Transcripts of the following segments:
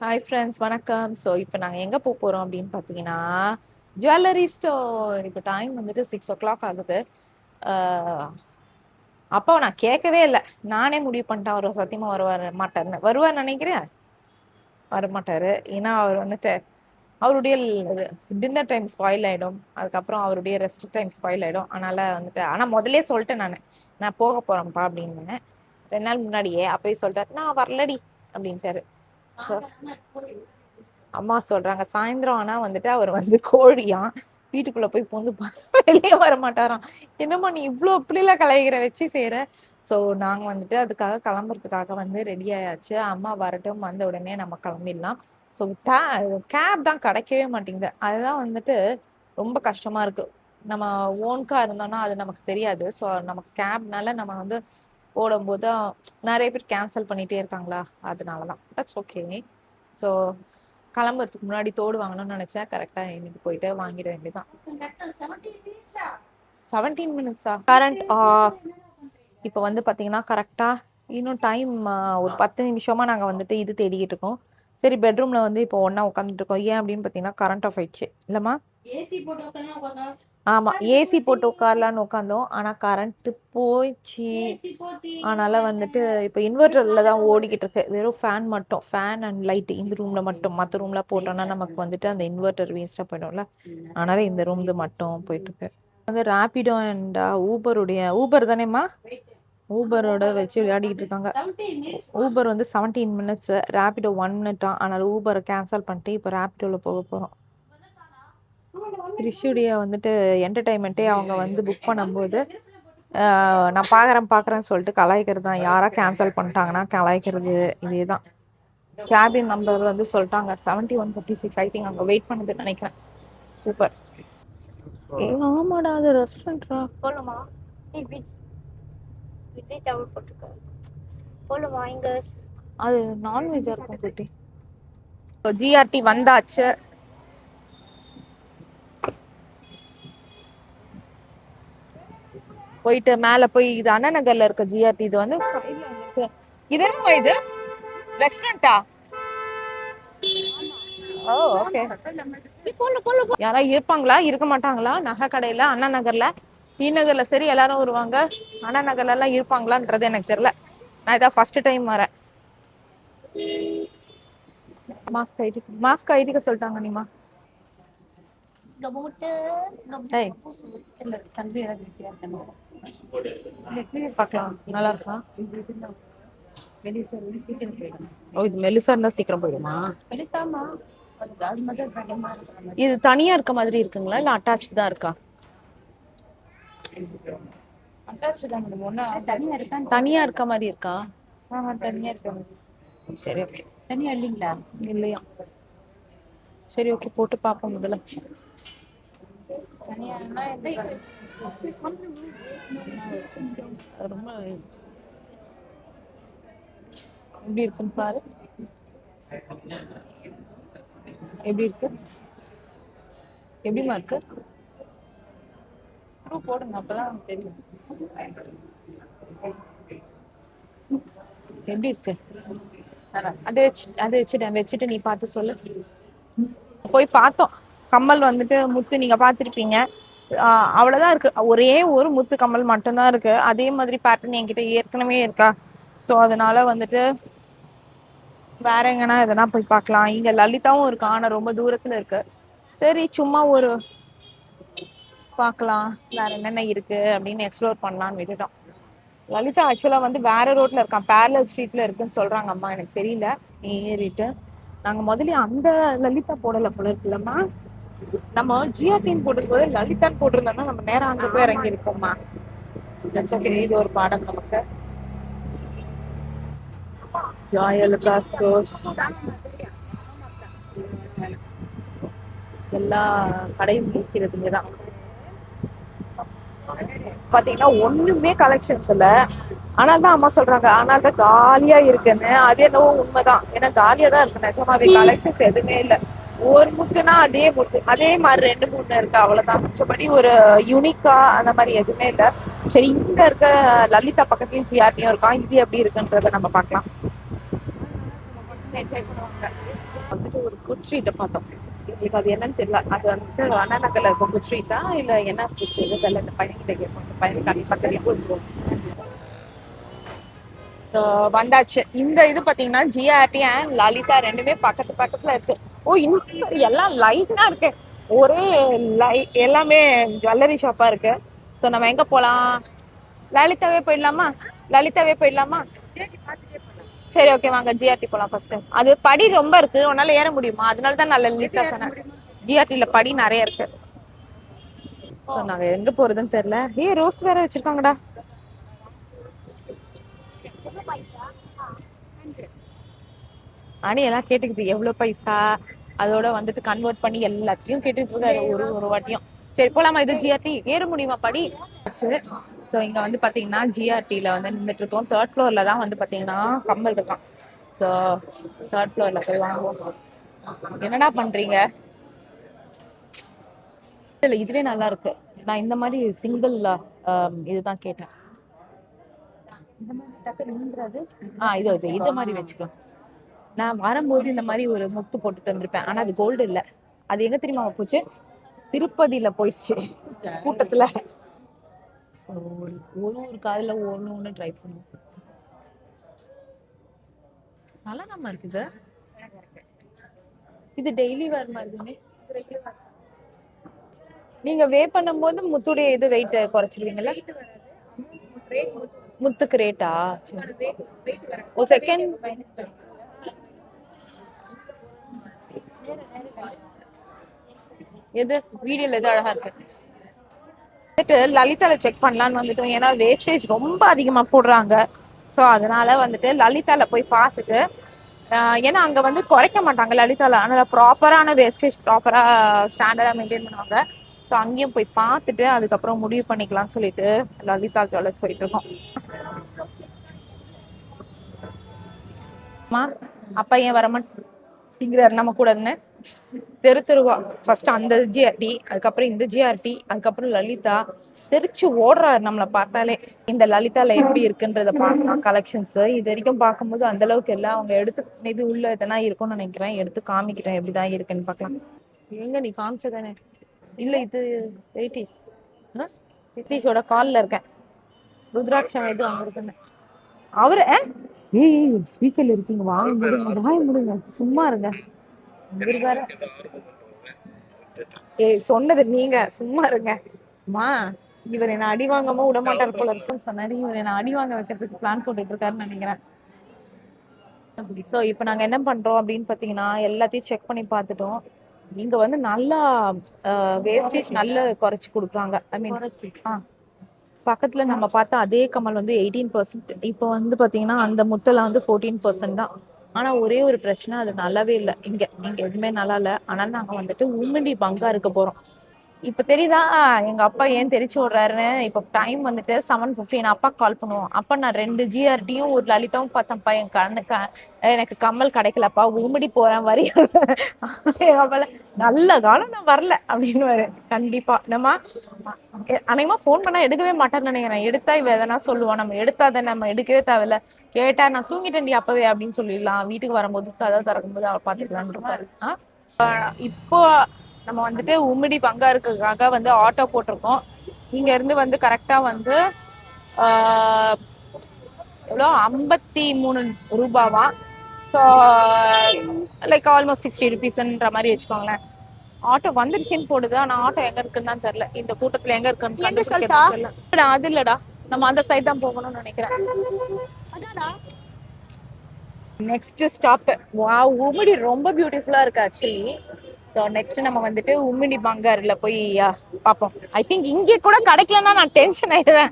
Hi friends, வணக்கம். So இப்போ நாங்கள் எங்கே போக போகிறோம் அப்படின்னு பார்த்தீங்கன்னா, ஜுவல்லரி ஸ்டோர். இப்போ டைம் வந்துட்டு 6 o'clock ஆகுது. அப்போ நான் கேட்கவே இல்லை, நானே முடிவு பண்ணிட்டேன் அவர் சத்தியமாக மாட்டார்னு. வருவார் நினைக்கிறேன், வரமாட்டார். ஏன்னா அவர் வந்துட்டு அவருடைய டின்னர் டைம் ஸ்பாயில் ஆகிடும், அதுக்கப்புறம் அவருடைய ரெஸ்ட் டைம் ஸ்பாயில் ஆகிடும். அதனால் வந்துட்டு ஆனால் முதல்லே சொல்லிட்டேன், நான் போக போகிறேன்ப்பா அப்படின்னு 2 நாள் முன்னாடியே. அப்போயே சொல்லிட்டாரு, நான் வரலடி அப்படின்ட்டாரு. அம்மா சொல்றாங்க சாயந்தரம் ஆனா வந்துட்டு அவர் வந்து கோழியா வீட்டுக்குள்ள போய் பூந்து வெளியே வர மாட்டாராம். என்னம்மா நீ இவ்வளோ இப்படிலாம் கலைகிற வச்சு செய்யற. ஸோ நாங்க வந்துட்டு அதுக்காக கிளம்புறதுக்காக வந்து ரெடி ஆயாச்சு. அம்மா வரட்டும், வந்த உடனே நம்ம கிளம்பிடலாம். ஸோ கேப் தான் கிடைக்கவே மாட்டேங்குது. அதுதான் வந்துட்டு ரொம்ப கஷ்டமா இருக்கு. நம்ம ஓன் கார் இருந்தோம்னா அது நமக்கு தெரியாது. ஸோ நமக்கு கேப்னால நம்ம வந்து போடும்போது நிறைய பேர் கேன்சல் பண்ணிட்டே இருக்காங்களா, அதனாலதான். That's okay. ஸோ கிளம்புறதுக்கு முன்னாடி தோடு வாங்கணும்னு நினைச்சேன். கரெக்டா இன்னைக்கு போயிட்டு வாங்கிட வேண்டியதான். 17 minutes கரண்ட் ஆஃப். இப்போ வந்து பாத்தீங்கன்னா கரெக்டா இன்னும் டைம் ஒரு 10 நிமிஷமா நாங்க வந்துட்டு இது தேடிக்கிட்டு இருக்கோம். சரி, பெட்ரூம்ல வந்து இப்போ ஒண்ணா உட்காந்துட்டு இருக்கோம். ஏன் அப்படின்னு பாத்தீங்கன்னா கரண்ட் ஆஃப் ஆயிடுச்சு இல்லம்மா. ஆமா, ஏசி போட்டு உட்காரலான்னு உட்காந்தோம். ஆனா கரண்ட் போயிடுச்சு. அதனால வந்துட்டு இப்போ இன்வெர்டர்ல தான் ஓடிக்கிட்டு இருக்கு. வெறும் ஃபேன் மட்டும், ஃபேன் அண்ட் லைட் இந்த ரூம்ல மட்டும். மற்ற ரூம்ல போட்டோம்னா நமக்கு வந்துட்டு அந்த இன்வெர்டர் வேஸ்டா போயிடும்ல. அதனால இந்த ரூம் மட்டும் போயிட்டு இருக்கு. வந்து ரேபிடோ அண்ட் ஊபர் தானேம்மா, ஊபரோட வச்சு விளையாடிக்கிட்டு இருக்காங்க. ஊபர் வந்து 17 minutes, ரேபிடோ 1 minute. அதனால ஊபரை கேன்சல் பண்ணிட்டு இப்போ ரேபிடோவில் போக போகிறோம். ரிஷுடைய வந்துட்டு என்டர்டைன்மெண்ட்டே அவங்க வந்து புக் பண்ணும்போது நான் பார்க்குறேன்னு சொல்லிட்டு கலாய்க்கிறது தான். யாரா கேன்சல் பண்ணிட்டாங்கன்னா கலாய்க்கிறது, இதே தான். கேபின் நம்பர் வந்து சொல்லிட்டாங்க 7156. ஐ திங்க் அங்கே வெயிட் பண்ணுதுன்னு நினைக்கிறேன். சூப்பர். ஆமாடா, அது ரெஸ்டாரண்ட்ரா. போலுமா? விஜய் டவர் போட்டுருக்க. போலுமா இங்க? அது நான்வெஜ்ஜா இருக்கும் குட்டி. ஜிஆர்டி வந்தாச்சு. போயிட்டு மேல போய், இது அண்ணா நகர்ல இருக்க ஜிஆர்டி. இது வந்து இது என்னமா இது ரெஸ்டாரண்டா? ஓ ஓகே. யாரா இருப்பாங்களா, இருக்க மாட்டாங்களா நகை கடையில அண்ணா நகர்ல? டி நகர்ல சரி எல்லாரும் வருவாங்க, அண்ணா நகர்ல எல்லாம் இருப்பாங்களான்றது எனக்கு தெரியல. நான் இதான் ஃபர்ஸ்ட் டைம் வரேன். மாஸ்க் ஐடிக்க சொல்லிட்டாங்க. நீமா பார்க்கலாம், நல்லா இருக்கா? ஓ, இது மெலிசா இருந்தா சீக்கிரம் போயிடுமா? இது தனியா இருக்க மாதிரி இருக்குங்களா, இல்ல அட்டாச் தான் இருக்கா? தனியா இருக்க மாதிரி இருக்கா? தனியா இருக்க மாதிரி. சரி ஓகே. தனியா இல்லைங்களா? இல்லையா? சரி ஓகே, போட்டு பார்ப்போம் முதல்ல. ரொம்ப எப்படி இருக்குன்னு பாரு. எப்படி இருக்கு? எப்படிமா இருக்கு? ஸ்க்ரூ போடுங்க, அப்பதான் தெரியும். எப்படி இருக்கு? அதை வச்சுட்டு நீ பார்த்து சொல்லு. போய் பார்த்தோம். கம்மல் வந்துட்டு முத்து நீங்க பார்த்துருப்பீங்க. அவ்வளவுதான் இருக்கு. ஒரே ஒரு முத்து கம்மல் மட்டும்தான் இருக்கு. அதே மாதிரி பேட்டர்ன் என்கிட்ட ஏற்கனவே இருக்கா. ஸோ அதனால வந்துட்டு வேற எங்கன்னா எதனா போய் பார்க்கலாம். இங்க லலிதாவும் இருக்கு, ஆனா ரொம்ப தூரத்துல இருக்கு. சரி, சும்மா ஒரு பார்க்கலாம் வேற என்னென்ன இருக்கு அப்படின்னு எக்ஸ்ப்ளோர் பண்ணலாம்னு விட்டுட்டோம். லலிதா ஆக்சுவலா வந்து வேற ரோட்ல இருக்கான், பேரலல் ஸ்ட்ரீட்ல இருக்குன்னு சொல்றாங்க அம்மா. எனக்கு தெரியல. ஏறிட்டு நாங்க முதல்ல அந்த லலிதா போடல போல இருக்குல்லம்மா. நம்ம ஜிஆர்டின்னு போடும்போது லலிதான்னு போட்டிருந்தோம்னா நம்ம நேரம் அங்க போய் இறங்கி இருக்கோம்மா. இது ஒரு பாடம் நமக்கு. எல்லா கடையும் இருக்கிறதுங்கதான். பாத்தீங்கன்னா ஒண்ணுமே கலெக்ஷன்ஸ் இல்ல. ஆனால்தான் அம்மா சொல்றாங்க ஆனால்தான் காலியா இருக்குன்னு. அது என்னவோ உண்மைதான். ஏன்னா காலியா தான் இருக்கு நிஜமாவே. கலெக்ஷன்ஸ் எதுவுமே இல்லை. ஒரு முத்துனா அதே முத்து, அதே மாதிரி 2-3 இருக்கு, அவ்வளவுதான். மிச்சபடி ஒரு யூனிக்கா அந்த மாதிரி எதுவுமே இல்லை. சரி, இங்க இருக்க லலிதா பக்கத்துலயும் ஜிஆர்டியும் இருக்கான். இது எப்படி இருக்குன்றத நம்ம பார்க்கலாம். என்ஜாய் பண்ணுவாங்க. வந்துட்டு ஒரு ஃபுட் ஸ்ட்ரீட்டை பார்த்தோம். எங்களுக்கு அது என்னன்னு தெரியல. அது வந்துட்டு அண்ணா நகர்ல இருக்க ஃபுட் ஸ்ட்ரீட்டா இல்லை என்ன ஃபுட் தெரியல. இந்த பையன்கிட்ட கேட்போம். இந்த பையனுக்கு கண்டிப்பாக தெரியும். ஸோ வந்தாச்சு. இந்த இது பார்த்தீங்கன்னா ஜிஆர்டி அண்ட் லலிதா ரெண்டுமே பக்கத்துல இருக்கு. ஓ இன்னும் எல்லாம் லைனா இருக்கு. ஒரே எல்லாமே ஜுவல்லரி ஷாப்பா இருக்கு. ஸோ நம்ம எங்க போலாம்? லலிதாவே போயிடலாமா? சரி ஓகே வாங்க ஜிஆர்டி போலாம் ஃபர்ஸ்ட். அது படி ரொம்ப இருக்கு, உன்னால ஏற முடியுமா? அதனால தான் நான் லலிதா சொன்னேன். ஜிஆர்டில படி நிறைய இருக்கு. ஸோ நாங்க எங்க போறதுன்னு தெரியல. ரோஸ் வேற வச்சிருக்காங்கடா. அணி எல்லாம் கேட்டுக்கிட்டு எவ்வளவு பைசா, அதோட வந்துட்டு கன்வெர்ட் பண்ணி எல்லாத்தையும் கேட்டுட்டு இருக்காரு ஒரு வாட்டியும். சரி போலாமா? இது ஜிஆர்டி ஏற முடியுமா படி? ஸோ இங்க வந்து பாத்தீங்கன்னா ஜிஆர்டில வந்து நின்றுட்டு இருக்கோம். 3rd ஃப்ளோர்ல தான் வந்து பாத்தீங்கன்னா கம்மல் இருக்கான். ஸோ 3rd ஃப்ளோர்ல போய் வாங்குவோம். என்னடா பண்றீங்க? இல்ல இதுவே நல்லா இருக்கு. நான் இந்த மாதிரி சிங்கிள் இதுதான் கேட்டேன். இந்த மாதிரி டக்கு நின்றது. இது மாதிரி வச்சுக்கலாம். நான் வரும்போது இந்த மாதிரி ஒரு முத்து போட்டுட்டு வந்திருப்பேன். ஆனா அது கோல்டு இல்ல. அது எங்க தெரியுமா போச்சு? திருப்பதியில போயிடுச்சு கூட்டத்துல. ஒரு காதுல ஒண்ணு ட்ரை பண்ணுவோம். நல்லா தான் இருக்குது. இது டெய்லி வேர் மாதிரி. நீங்க வே பண்ணும்போது முத்துடைய இது வெயிட் குறைச்சிருவீங்கல்ல? முத்துக்கு ரேட்டா? ஒரு செகண்ட். எது வீடியோல எது அழகா இருக்கு? லலிதால செக் பண்ணலான்னு வந்துட்டோம். ஏன்னா வேஸ்டேஜ் ரொம்ப அதிகமா போடுறாங்க. ஸோ அதனால வந்துட்டு லலிதால போய் பார்த்துட்டு, ஏன்னா அங்க வந்து குறைக்க மாட்டாங்க லலிதால. அதனால ப்ராப்பரான வேஸ்டேஜ் ப்ராப்பரா ஸ்டாண்டர்டா மெயின்டைன் பண்ணுவாங்க. ஸோ அங்கேயும் போய் பார்த்துட்டு அதுக்கப்புறம் முடிவு பண்ணிக்கலாம்னு சொல்லிட்டு லலிதா ஜுவல்லர்ஸ் போயிட்டு இருக்கோம். அப்பா ஏன் வரமாட்டேங்கிறாரு நம்ம கூட இருந்து? தெருவா ஃபர்ஸ்ட் அந்த ஜிஆர்டி, அதுக்கப்புறம் இந்த ஜிஆர்டி, அதுக்கப்புறம் லலிதா தெரிச்சு ஓடுறாரு நம்மளை பார்த்தாலே. இந்த லலிதால எப்படி இருக்குன்றத பார்க்கலாம் கலெக்ஷன்ஸ். இது வரைக்கும் பார்க்கும்போது அந்த அளவுக்கு இல்லை. அவங்க எடுத்து மேபி உள்ள எதனா இருக்கும்னு நினைக்கிறேன். எடுத்து காமிக்கிட்டேன் எப்படிதான் இருக்குன்னு பார்க்கலாம். எங்க நீ காமிச்சதானே? இல்ல இது 80s கால்ல இருக்கேன். ருத்ராட்சம் எது அங்க இருக்குன்னு அவரு ஸ்பீக்கர்ல இருக்கீங்க. வாய முடுங்க சும்மா இருங்க. சொன்னது நீங்க சும்மா இருங்க. இவர் என்ன அடி வாங்காம விட மாட்டார் போல இருக்குன்னு சொன்னாரு. இவர் என்ன அடி வாங்க வைக்கிறதுக்கு பிளான் போட்டுட்டு இருக்காருன்னு நினைக்கிறேன். சோ இப்ப நாங்க என்ன பண்றோம் அப்படின்னு பாத்தீங்கன்னா எல்லாத்தையும் செக் பண்ணி பார்த்துட்டோம். இங்க வந்து நல்லா வேஸ்டேஜ் நல்ல குறைச்சு கொடுக்குறாங்க. ஐ மீன் பக்கத்துல நம்ம பார்த்தா அதே கமல் வந்து 18%. இப்போ வந்து பாத்தீங்கன்னா அந்த முத்தெல்லாம் வந்து 14% தான். ஆனா ஒரே ஒரு பிரச்சனை, அது நல்லாவே இல்லை. இங்க எதுவுமே நல்லா இல்லை. ஆனா நாங்க வந்துட்டு உம்மிடி பங்கா இருக்க போறோம். இப்ப தெரியுதா எங்க அப்பா ஏன் தெரிச்சு விடுறாருன்னு? இப்ப டைம் வந்துட்டு 7:15. அப்பா கால் பண்ணுவோம். அப்ப நான் 2 ஜிஆர்டியும் ஒரு லலிதாவும் பார்த்தேன்ப்பா. என் கண்ணுக்கு எனக்கு கம்மல் கிடைக்கலப்பா, உம்மிடி போறேன் வரி. நல்ல காலம் நான் வரல அப்படின்னு கண்டிப்பா. நம்ம அநேகமா போன் பண்ணா எடுக்கவே மாட்டான்னு நினைக்கிறேன். எடுத்தா இவ எதனா சொல்லுவோம். நம்ம எடுத்தாத நம்ம எடுக்கவே தேவையில்ல. கேட்டா நான் தூங்கிட்டேன்டி அப்பவே அப்படின்னு சொல்லிடலாம். வீட்டுக்கு வரும்போது கதவை திறக்கும் போது அவ பாத்துக்கலான்னு இருப்பாரு. இப்போ நம்ம வந்துட்டு உம்மிடி பங்கா இருக்கிறதுக்காக வந்து ஆட்டோ போட்டிருக்கோம். இங்க இருந்து வந்து கரெக்டா வந்து எவ்வளோ 53 ரூபாவா. ஸோ லைக் ஆல்மோஸ்ட் 60 ருபீஸ்ன்ற மாதிரி வச்சுக்கோங்களேன். ஆட்டோ வந்துருச்சுன்னு போடுது. ஆனா ஆட்டோ எங்க இருக்குன்னு தான் தெரியல. இந்த கூட்டத்துல எங்க இருக்குன்னு தெரியல. அது இல்லடா, நம்ம அந்த சைட் தான் போகணும்னு நினைக்கிறேன். நெக்ஸ்ட் ஸ்டாப் உம்மிடி ரொம்ப பியூட்டிஃபுல்லா இருக்கு ஆக்சுவலி. ஸோ நெக்ஸ்ட் நம்ம வந்துட்டு உம்மிடி பங்காரில போய் பார்ப்போம். ஐ திங்க் இங்கே கூட கிடைக்கலன்னா நான் டென்ஷன் ஆயிடுவேன்.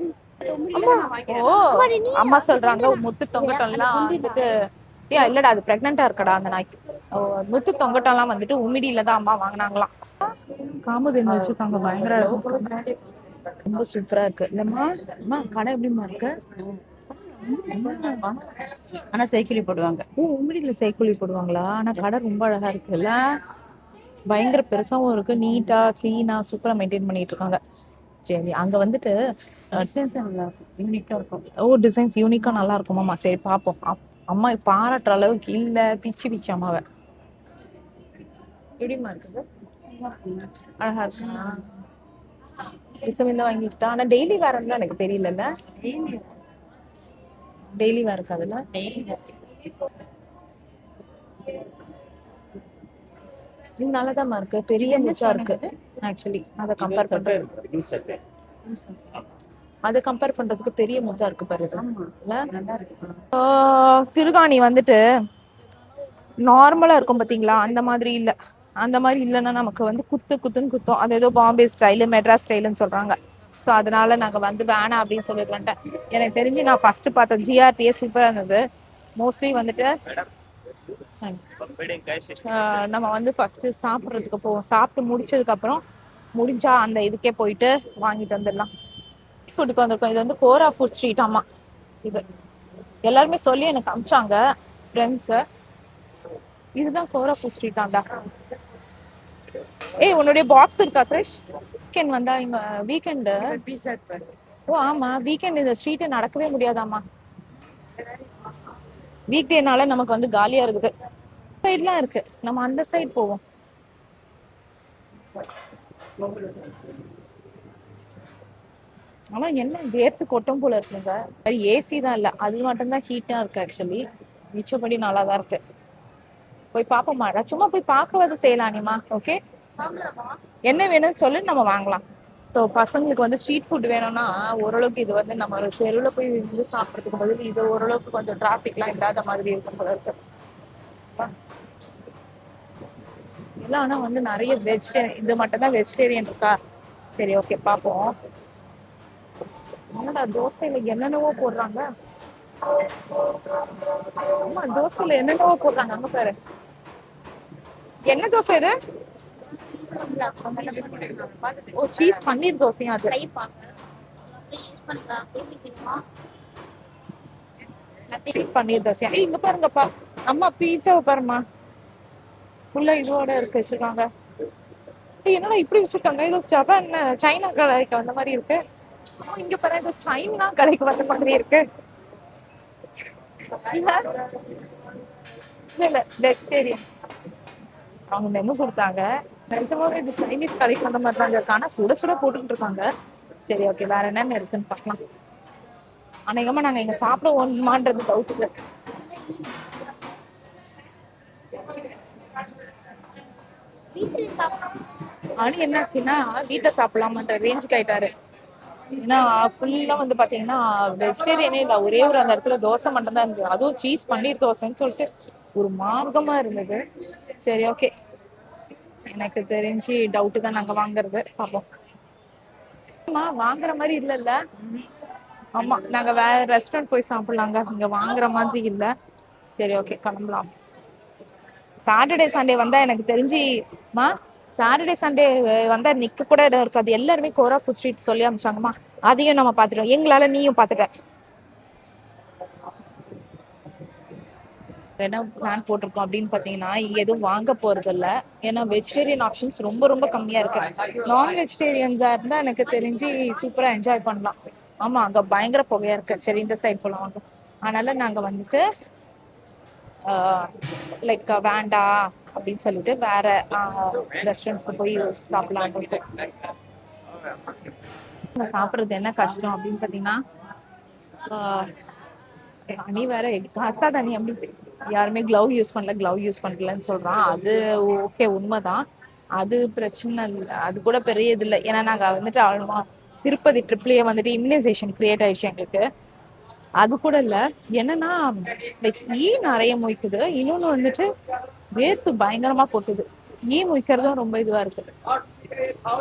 அம்மா சொல்றாங்க முத்து தொங்கட்டம்லாம் வந்துட்டு இல்லடா அது பிரெக்னெண்டா இருக்கடா அந்த நாய்க்கு. முத்து தொங்கட்டம்லாம் வந்துட்டு உம்மிடியில தான் அம்மா வாங்கினாங்களாம். காமதேனு வச்சுருக்காங்க. பயங்கர ரொம்ப சூப்பரா இருக்கு. இல்லம்மா கடை எப்படிமா இருக்கு? ஆனா சைக்கிளி போடுவாங்க. உம்மிடியில சைக்கிளி போடுவாங்களா? ஆனா கடை ரொம்ப அழகா இருக்குல்ல. பயங்கர பெருசாவும் இருக்கு. நீட்டா கிளீனா சூப்பரா மெயின்டைன் பண்ணிட்டு இருக்காங்க. சரி அங்க வந்துட்டு யூனிக்கா இருக்கும். டிசைன்ஸ் யூனிக்கா நல்லா இருக்குமாமா. சரி பாப்போம். அம்மா பாராட்டுற அளவுக்கு இல்ல, பிச்சு பிச்சு அம்மாவை. எப்படிமா இருக்குது? அழகா இருக்கா? இந்த வாங்கிட்டா. ஆனா டெய்லி வேறன்னு தான் எனக்கு தெரியலல்ல. டெய்லி வேற இருக்காதுல்ல. இது நல்லதாம்மா இருக்கு, பெரிய முத்தா இருக்கு. ஆக்சுவலி அதை கம்பேர் பண்றது, அதை கம்பேர் பண்றதுக்கு பெரிய முத்தா இருக்கு பாரு. திருகாணி வந்துட்டு நார்மலா இருக்கும் பாத்தீங்களா, அந்த மாதிரி இல்ல. அந்த மாதிரி இல்லைன்னா நமக்கு வந்து குத்துன்னு குத்தும். அது ஏதோ பாம்பே ஸ்டைலு மெட்ராஸ் ஸ்டைலுன்னு சொல்றாங்க. ஸோ அதனால நாங்க வந்து வேணாம் அப்படின்னு சொல்லிட்டு வந்துட்டேன். எனக்கு தெரிஞ்சு நான் ஃபர்ஸ்ட் பார்த்தேன் ஜிஆர்டியே சூப்பரா இருந்தது. மோஸ்ட்லி வந்துட்டு நம்ம வந்து ஃபர்ஸ்ட் சாப்பிட்றதுக்கு போவோம். சாப்பிட்டு முடிச்சதுக்கு அப்புறம் முடிஞ்சா அந்த இதுக்கே போயிட்டு வாங்கிட்டு வந்துடலாம். ஃபுட்டுக்கு வந்திருக்கோம். இது வந்து கோரா ஃபுட் ஸ்ட்ரீட். ஆமா, இது எல்லாருமே சொல்லி எனக்கு அமிச்சாங்க ஃப்ரெண்ட்ஸு. இதுதான் கோரா ஃபுட் ஸ்ட்ரீட் ஆண்டா. ஏய், உன்னுடைய பாக்ஸ் இருக்கா கிரிஷ்? வீக்கெண்ட் வந்தா இங்க வீக்கெண்டு. ஓ ஆமா, வீக்கெண்ட் இந்த ஸ்ட்ரீட் நடக்கவே முடியாதாமா. வீக் டேனால நமக்கு வந்து காலியா இருக்குது. சைட்லாம் இருக்கு, நம்ம அந்த சைடு போவோம். ஆனா என்ன வேர்த்து கொட்டும் போல இருக்குங்க. ஏசி தான் இல்ல, அது மட்டும் தான் ஹீட்டா இருக்கு. ஆக்சுவலி மிச்சப்படி நல்லா தான் இருக்கு. போய் பாப்போமா, சும்மா போய் பார்க்கவது செய்யலானிமா. ஓகே, என்ன வேணும்னு சொல்லி நம்ம வாங்கலாம். ஸோ பசங்களுக்கு வந்து ஸ்ட்ரீட் ஃபுட் வேணும்னா ஓரளவுக்கு இது வந்து நம்ம ஒரு தெருவில் போய் இருந்து சாப்பிட்றதுக்கு பதில் இது ஓரளவுக்கு கொஞ்சம் டிராஃபிக்லாம் இல்லாத மாதிரி இருக்கும் போல இருக்கு. இல்லை, ஆனால் வந்து நிறைய வெஜிடேரியன், இது மட்டும் தான் வெஜிடேரியன் இருக்கா. சரி, ஓகே, பார்ப்போம். என்னடா தோசையில என்னென்னவோ போடுறாங்க. ஆமா, தோசையில என்னென்னவோ போடுறாங்க. அங்க பாரு, என்ன தோசை இது? ஓ, சீஸ் பன்னீர் தோசையா? அது பன்னீர் தோசையா? இங்க பாருங்கப்பா அம்மா, பீட்சாவை பாருமா, ஃபுல்லா இதோட இருக்கு வச்சிருக்காங்க. என்னடா இப்படி வச்சிருக்காங்க? ஏதோ ஜப்பான் சைனா கடைக்கு வந்த மாதிரி இருக்கு. இங்க பாரு, ஏதோ சைனா கடைக்கு வந்த மாதிரி இருக்கு. இல்ல வெஜிடேரியன். அவங்க மெனு கொடுத்தாங்க. நிஜமாவே இது சைனீஸ் கடைக்கு வந்த மாதிரி தான் இருக்கு. ஆனா சுட சுட போட்டுக்கிட்டு இருக்காங்க. சரி, ஓகே, வேற என்னென்ன இருக்குன்னு பார்க்கலாம். அநேகமா நாங்க இங்க சாப்பிட ஒண்ணுமான்றது டவுட். ஆனா என்னாச்சுன்னா வீட்டுல சாப்பிடலாமான்ற ரேஞ்சுக்கு ஆயிட்டாரு. ஏன்னா ஃபுல்லா வந்து பாத்தீங்கன்னா வெஜிடேரியனே இல்ல, ஒரே ஒரு அந்த இடத்துல தோசை மட்டும் தான் இருந்தது. அதுவும் சீஸ் பன்னீர் தோசைன்னு சொல்லிட்டு ஒரு மார்க்கமா இருந்தது. சரி, ஓகே, எனக்கு தெரிஞ்சு டவுட் தான் நாங்க வாங்குறது. பாப்போம். வாங்குற மாதிரி இல்ல. ஆமா, நாங்க வேற ரெஸ்டாரண்ட் போய் சாப்பிடலாங்க, இங்க வாங்குற மாதிரி இல்ல. சரி, ஓகே, கிளம்பலாம். சாட்டர்டே சண்டே வந்தா எனக்கு தெரிஞ்சுமா, சாட்டர்டே சண்டே வந்தா நிக்க கூட இடம் இருக்காது. எல்லாருமே கோரா ஃபுட் ஸ்ட்ரீட் சொல்லி அமிச்சாங்கம்மா. அதையும் நம்ம பாத்துட்டோம். எங்களால நீயும் பாத்துட்ட. என்ன பிளான் போட்டிருக்கோம் அப்படின்னு பாத்தீங்கன்னா, இங்க எதுவும் வாங்க போறது இல்ல. ஏன்னா வெஜிடேரியன் ஆப்ஷன்ஸ் ரொம்ப ரொம்ப கம்மியா இருக்கு. நான் வெஜிடேரியன்ஸா இருந்தா எனக்கு தெரிஞ்சு சூப்பரா என்ஜாய் பண்ணலாம். ஆமா, அங்க பயங்கர புகையா இருக்கு. சரி, இந்த சைட் போலாம் வாங்க. அதனால நாங்க வந்துட்டு லைக் வேண்டாம் அப்படின்னு சொல்லிட்டு வேற ரெஸ்டாரண்ட்க்கு போய் சாப்பிடலாம். சாப்பிடுறது என்ன கஷ்டம் அப்படின்னு பாத்தீங்கன்னா, நீ வேற கரெக்டா தானே அப்படி யாருமே கிளவ் யூஸ் பண்ணலன்னு சொல்றான். அது ஓகே, உண்மைதான். அது பிரச்சனை இல்லை, அது கூட பெரிய இது இல்லை. ஏன்னா நாங்க வந்துட்டு அவ்வளவா திருப்பதி ட்ரிப்லயே வந்துட்டு இம்யூனைசேஷன் கிரியேட் ஆயிடுச்சு எங்களுக்கு. அது கூட இல்ல, என்னன்னா லைக் நிறைய மொய்க்குது. இன்னொன்னு வந்துட்டு வேர்த்து பயங்கரமா போட்டுது. மொய்க்கிறதும் ரொம்ப இதுவா இருக்கு.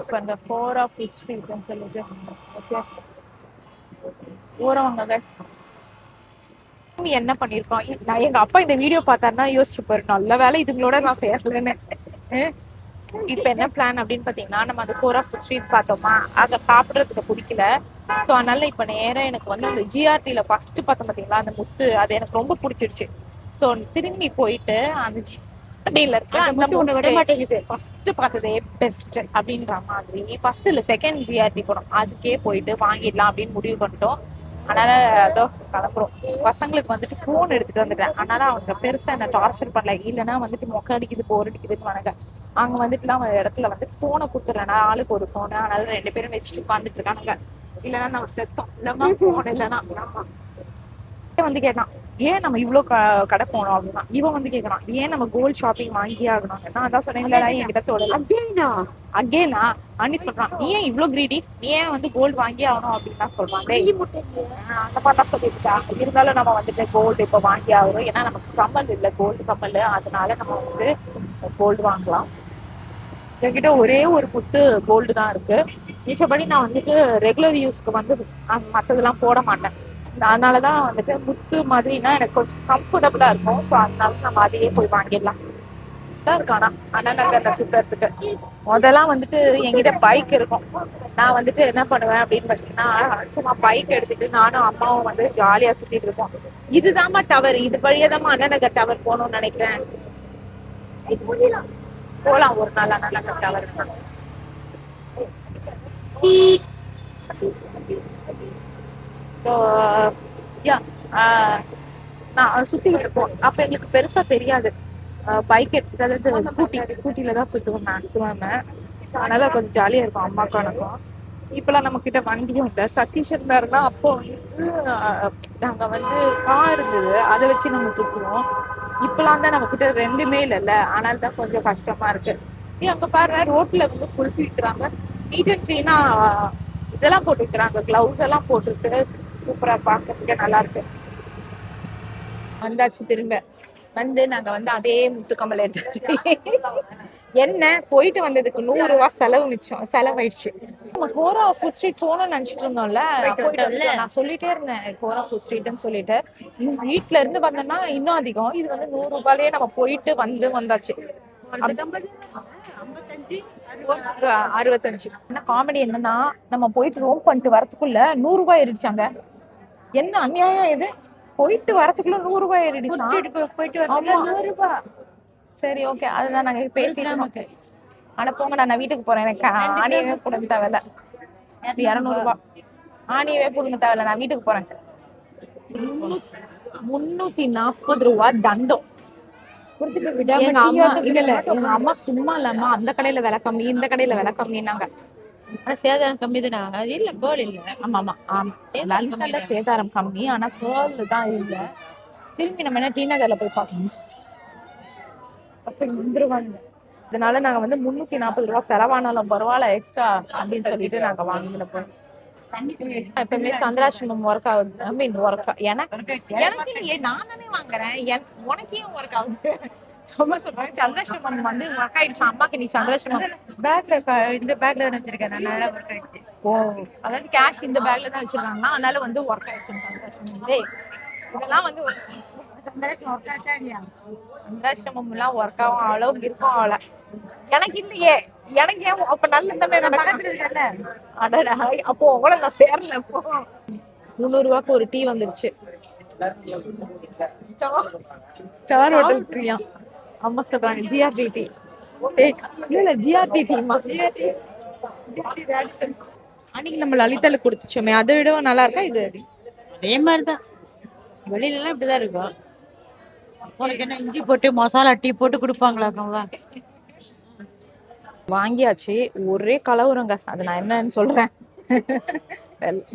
இப்ப இந்த கோரா ஃபுட் ஸ்ட்ரீட்னு சொல்லிட்டு ஓகே ஊரவங்க என்ன பண்ணிருக்கோம். நான் எங்க அப்பா இந்த வீடியோ பார்த்தாருன்னா யோசிச்சுப்பாரு, நல்ல வேலை இதுங்களோட நான் சேரலன்னு. இப்ப என்ன பிளான் அப்படின்னு பாத்தீங்கன்னா, நம்ம அந்த கோரா ஃபுட் ஸ்ட்ரீட் பார்த்தோமா, அத சாப்பிடுறதுக்கு பிடிக்கல. சோ அதனால இப்ப நேரம் எனக்கு வந்து அந்த ஜிஆர்டில ஃபர்ஸ்ட் பார்த்தோம் பாத்தீங்களா, அந்த முத்து, அது எனக்கு ரொம்ப பிடிச்சிருச்சு. சோ திரும்பி போயிட்டு அந்த ஜிஆர்டில இருக்க அந்த முட்டை விட மாட்டேங்குது. ஃபர்ஸ்ட் பார்த்ததே பெஸ்ட் அப்படின்ற மாதிரி ஃபர்ஸ்ட் இல்ல செகண்ட் ஜிஆர்டி போனோம், அதுக்கே போயிட்டு வாங்கிடலாம் அப்படின்னு முடிவு பண்ணிட்டோம். அதனால அதோ கிளம்புறோம். பசங்களுக்கு வந்துட்டு ஃபோன் எடுத்துட்டு வந்துட்டேன். அதனால அவங்க பெருசா என்ன டார்ச்சர் பண்ணல. இல்லைன்னா வந்துட்டு மொக்க அடிக்குது போர் அடிக்குதுன்னு வாங்க. அங்க வந்துட்டுலாம் ஒரு இடத்துல வந்துட்டு போனை கொடுத்துட்றேன். நான் ஆளுக்கு ஒரு போனு. அதனால 2 பேரும் வச்சுட்டு உட்காந்துட்டு இருக்கானுங்க. இல்லைன்னா நம்ம செத்தோம். இல்லம்மா போன் இல்லைன்னா வந்து கேட்டான், ஏன் நம்ம இவ்வளவு கடை போனோம் அப்படின்னா. இவன் வந்து கேட்கறான், ஏன் நம்ம கோல்ட் ஷாப்பிங் வாங்கியே ஆகணும். நான் அதான் சொன்னேன், என்கிட்ட தோடல அகேனா அண்ணி சொல்றான், நீ ஏன் இவ்வளவு கிரீடி, நீ ஏன் வந்து கோல்டு வாங்கி ஆகணும் அப்படின்னு தான் சொல்றான். அந்த மாதிரிதான் சொல்லியிருக்கா. இருந்தாலும் நம்ம வந்துட்டு கோல்டு இப்ப வாங்கி ஆகணும். ஏன்னா நமக்கு கம்மல் இல்லை, கோல்டு கம்மல். அதனால நம்ம வந்து கோல்டு வாங்கலாம். என்கிட்ட ஒரே ஒரு புட்டு கோல்டு தான் இருக்கு. மிச்சபடி நான் வந்துட்டு ரெகுலர் யூஸ்க்கு வந்து மற்றதெல்லாம் போட மாட்டேன். அதனாலதான் வந்துட்டு முத்து மாதிரினா எனக்கு கொஞ்சம் கம்ஃபர்டபுளா இருக்கும். ஸோ அதனால நம்ம அதையே போய் வாங்கிடலாம். இருக்கானா அண்ணா நகர்ல சுத்துறதுக்கு முதல்லாம் வந்துட்டு என்கிட்ட பைக் இருக்கும். நான் வந்துட்டு என்ன பண்ணுவேன் அப்படின்னு பாத்தீங்கன்னா, சும்மா பைக் எடுத்துட்டு நானும் அம்மாவும் வந்து ஜாலியா சுத்திட்டு இருப்போம். இதுதாம்மா டவர், இது வழியாதாம்மா அண்ணா நகர் டவர் போகணும்னு நினைக்கிறேன். போலாம் ஒரு நாள் Anna Nagar tower. So yeah நான் சுத்திட்டு இருப்போம். அப்ப எங்களுக்கு பெருசா தெரியாது. பைக் எடுத்துட்டு, அதாவது ஸ்கூட்டில தான் சுத்துவோம் மேக்ஸிமம். அதனால கொஞ்சம் ஜாலியா இருக்கும் அம்மாக்கும் எனக்கும். இப்பெல்லாம் நம்ம கிட்ட வண்டியும் இல்லை. சதீஷ் இருந்தாருன்னா அப்போ வந்து நாங்க வந்து கார் இருந்தது, அதை வச்சு நம்ம சுத்துவோம். இப்பெல்லாம் தான் நம்ம கிட்ட ரெண்டுமே இல்லைல்ல. அதனால தான் கொஞ்சம் கஷ்டமா இருக்கு. நீ அங்க பாரு, ரோட்ல வந்து குளிப்பி விற்கிறாங்க. நீட் அண்ட் கிளீனா இதெல்லாம் போட்டு வைக்கிறாங்க, கிளவுஸ் எல்லாம் போட்டுட்டு சூப்பரா பார்க்கறதுக்கே நல்லா இருக்கு. வந்தாச்சு திரும்ப. வந்து நாங்க வந்து அதே முத்துக்கம்மல் எடுத்துட்டு என்ன போயிட்டு வந்ததுக்கு 100 ரூபாய் செலவாயிடுச்சு. நம்ம கோரா ஃபுட் ஸ்ட்ரீட் போகணும்னு நினைச்சிட்டு இருந்தோம்ல, போயிட்டு வந்து நான் சொல்லிட்டே இருந்தேன் கோரா ஃபுட் ஸ்ட்ரீட்னு சொல்லிட்டு. வீட்டுல இருந்து வந்தோம்னா இன்னும் அதிகம். இது வந்து 100 ரூபாயிலேயே நம்ம போயிட்டு வந்தாச்சு. 65. என்ன காமெடி என்னன்னா, நம்ம போயிட்டு ரோம் பண்ணிட்டு வரதுக்குள்ள 100 ரூபாய் ஏறிடுச்சாங்க. என்ன அநியாயம் இது, போயிட்டு வரதுக்குள்ள 100 ரூபாய் ஏறிடுச்சு. சரி ஓகே, அதுதான் நாங்க பேசிட்டு. ஆனா போங்க, நான் வீட்டுக்கு போறேன். எனக்கு ஆணியவே கொடுங்க தேவையில்ல. 200 ரூபாய் ஆணியவே கொடுங்க தேவையில்ல, நான் வீட்டுக்கு போறேன். 340 ரூபாய் தண்டம். எங்க அம்மா இல்ல எங்க அம்மா சும்மா இல்லாம அந்த கடையில விலை கம்மி, இந்த கடையில விலை கம்மின்னாங்க. சேதாரம் கம்மி தானே, இல்ல பேர்ல் இல்ல. ஆமா லலிதால சேதாரம் கம்மி, ஆனா பேர்ல் தான் இல்ல. திரும்பி நம்ம என்ன டி நகர்ல போய் பார்க்கணும். வந்துருவாங்க. அதனால நாங்க வந்து 340 ரூபாய் செலவானாலும் பரவாயில்ல எக்ஸ்ட்ரா அப்படின்னு சொல்லிட்டு நாங்க வாங்கின போய். எப்பவுமே சந்திராசிரமம் ஒர்க் ஆகுது. ஐ மீன் ஒர்க் எனக்கு நான் தானே வாங்குறேன், உனக்கு ஏன் ஒர்க் ஆகுது? அம்மா சொல்றாங்க சந்திராசிரமம் வந்து ஒர்க் ஆயிடுச்சு. அம்மாக்கு நீ சந்திராசிரமம் இந்த பேக்ல தான் வச்சிருக்கேன். நல்லா ஒர்க் ஆயிடுச்சு. ஓ, அதாவது கேஷ் இந்த பேக்ல தான் வச்சிருக்காங்கன்னா அதனால வந்து ஒர்க் ஆயிடுச்சு. இதெல்லாம் வந்து சந்திராசிரமம் ஒர்க் ஆச்சா இல்லையா? சந்திராசிரமம் எல்லாம் ஒர்க் ஆகும் அளவுக்கு இருக்கும் அவளை. எனக்கு இல்லையே, எனக்கு ஏன் அப்ப நல்ல பக்கத்துல இருக்கல. அடடா, அப்போ உங்களை நான் சேரல. அப்போ 300 ரூபாய்க்கு ஒரு டீ வந்துருச்சு. ஸ்டார் ஹோட்டல் டீயா அம்மா சொல்றாங்க. ஜிஆர்டி டீ இல்ல ஜிஆர்டி டீமா? அன்னைக்கு நம்ம லலிதால குடுத்துச்சோமே, அதை விட நல்லா இருக்கா இது? அதே மாதிரிதான், வெளியில எல்லாம் இப்படிதான் இருக்கும். உனக்கு என்ன இஞ்சி போட்டு மசாலா டீ போட்டு கொடுப்பாங்களா? வாங்கியாச்சு. ஒரே கலவரங்க, அது நான் என்னன்னு சொல்றேன்.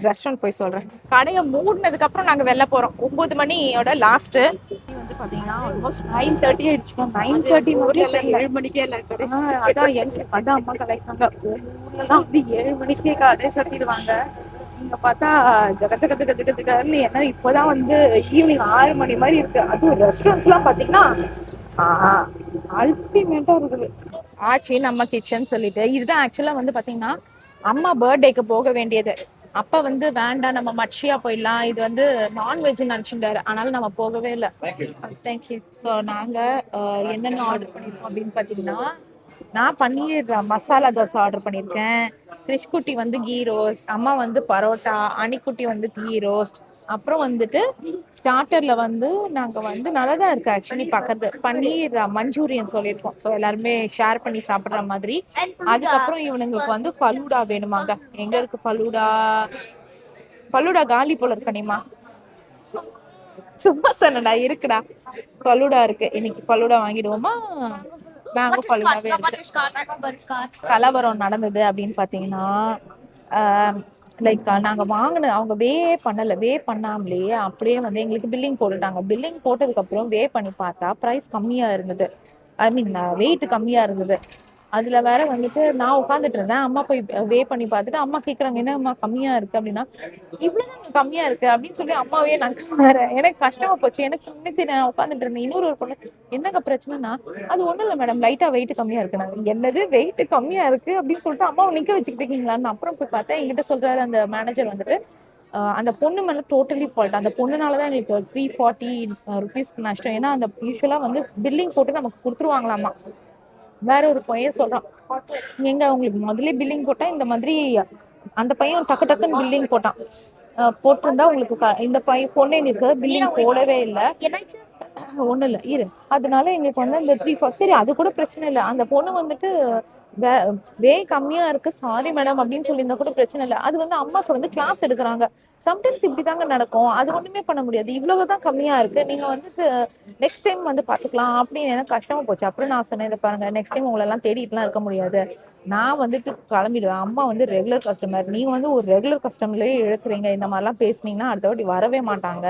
ரெஸ்டாரண்ட் போய் சொல்றேன். கடையை மூடினதுக்கு அப்புறம் நாங்க வெளில போறோம். 9 மணியோட லாஸ்ட் வந்து பாத்தீங்கன்னா ஆல்மோஸ்ட் 9:30 ஆயிடுச்சு. 9:30 7 மணிக்கே இல்ல கடை. அதான் அம்மா கலைக்காங்க. ஊர்லலாம் வந்து 7 மணிக்கே கடை சத்திடுவாங்க. இங்க பார்த்தா ஜகஜகன்னு என்ன இப்பதான் வந்து ஈவினிங் 6 மணி மாதிரி இருக்கு. அதுவும் ரெஸ்டாரண்ட்ஸ் எல்லாம் பாத்தீங்கன்னா அல்டிமேட்டா இருக்குது. ஆச்சு நம்ம கிச்சன் சொல்லிட்டு. இதுதான் ஆக்சுவலா வந்து பாத்தீங்கன்னா அம்மா பர்த்டேக்கு போக வேண்டியது. அப்ப வந்து வேண்டாம் நம்ம மச்சியா போயிடலாம், இது வந்து நான்வெஜ் நினைச்சுட்டாரு. ஆனாலும் நம்ம போகவே இல்லை. தேங்க்யூ. ஸோ நாங்க என்னென்ன ஆர்டர் பண்ணிருக்கோம் அப்படின்னு பாத்தீங்கன்னா, நான் பன்னீர் மசாலா தோசை ஆர்டர் பண்ணியிருக்கேன். கிறிஷ்குட்டி வந்து கீ ரோஸ்ட், அம்மா வந்து பரோட்டா, அணிக்குட்டி வந்து கீ ரோஸ்ட். அப்புறம் வந்துட்டு ஸ்டார்டர்ல வந்து நாங்க வந்து நல்லதா இருக்கு ஆக்சுவலி பாக்குறது, பன்னீர் மஞ்சூரியன் சொல்லியிருக்கோம். ஸோ எல்லாருமே ஷேர் பண்ணி சாப்பிடுற மாதிரி. அதுக்கப்புறம் இவனுங்களுக்கு வந்து ஃபலூடா வேணுமாங்க. எங்க இருக்கு ஃபலூடா? ஃபலூடா காலி போல இருக்கணிமா. சும்மா சொன்னடா, இருக்குடா. ஃபலூடா இருக்கு, இன்னைக்கு ஃபலூடா வாங்கிடுவோமா? மேங்கோ ஃபலூடாவே இருக்கு. கலவரம் நடந்தது அப்படின்னு பாத்தீங்கன்னா, லைக் நாங்க வாங்கின அவங்க வே பண்ணாமலேயே அப்படியே வந்து எங்களுக்கு பில்லிங் போட்டுட்டாங்க. பில்லிங் போட்டதுக்கு அப்புறம் வே பண்ணி பார்த்தா பிரைஸ் கம்மியா இருந்தது. ஐ மீன் வெயிட் கம்மியா இருந்தது. அதுல வேற வந்துட்டு நான் உட்காந்துட்டு இருந்தேன். அம்மா போய் வே பண்ணி பார்த்துட்டு அம்மா கேக்குறாங்க, என்னம்மா கம்மியா இருக்கு அப்படின்னா, இவ்வளவுதான் கம்மியா இருக்கு அப்படின்னு சொல்லி அம்மாவே நான் வேற எனக்கு கஷ்டமா போச்சு. எனக்கு இன்னைக்கு நான் உட்காந்துட்டு இருந்தேன். இன்னொரு ஒரு பொண்ணு, என்னங்க பிரச்சனைனா, அது ஒண்ணும் இல்ல மேடம், லைட்டா வெயிட் கம்மியா இருக்கு. நான் என்னது வெயிட் கம்மியா இருக்கு அப்படின்னு சொல்லிட்டு அம்மாவை நிக்க வச்சுக்கிட்டீங்களான்னு அப்புறம் போய் பார்த்தேன். என்கிட்ட சொல்றாரு அந்த மேனேஜர் வந்துட்டு, அந்த பொண்ணு மேல டோட்டலி ஃபால்ட். அந்த பொண்ணுனாலதான் எங்களுக்கு 340 ருபீஸ்க்கு நஷ்டம். ஏன்னா அந்த யூஸ்வலா வந்து பில்லிங் போட்டு நமக்கு கொடுத்துருவாங்களாமா. வேற ஒரு பையன் சொல்றான், எங்க உங்களுக்கு முதல்ல பில்லிங் போட்டா இந்த மாதிரி. அந்த பையன் டக்கு டக்குன்னு பில்லிங் போட்டான். போட்டிருந்தா உங்களுக்கு இந்த பையன் பொண்ணு எங்களுக்கு பில்லிங் போடவே இல்லை. ஒண்ணு இல்ல இரு. அதனால எங்களுக்கு வந்து இந்த 3 சரி அது கூட பிரச்சனை இல்லை. அந்த பொண்ணு வந்துட்டு வே கம்மியா இருக்கு, சாரி மேடம் அப்படின்னு சொல்லியிருந்தா கூட பிரச்சனை இல்லை. அது வந்து அம்மாக்கு வந்து கிளாஸ் எடுக்கிறாங்க. சம்டைம்ஸ் இப்படிதாங்க நடக்கும். அது ஒண்ணுமே பண்ண முடியாது. இவ்வளவுதான் கம்மியா இருக்கு, நீங்க வந்துட்டு நெக்ஸ்ட் டைம் வந்து பாத்துக்கலாம் அப்படின்னு எனக்கு கஷ்டமா போச்சு. அப்புறம் நான் சொன்னேன், இதை பாருங்க, நெக்ஸ்ட் டைம் உங்களை எல்லாம் தேடிட்டுலாம் இருக்க முடியாது, நான் வந்துட்டு கிளம்பிடுவேன். அம்மா வந்து ரெகுலர் கஸ்டமர், நீங்க வந்து ஒரு ரெகுலர் கஸ்டமர்லயே இழுக்கிறீங்க, இந்த மாதிரிலாம் பேசுனீங்கன்னா அடுத்த வாட்டி வரவே மாட்டாங்க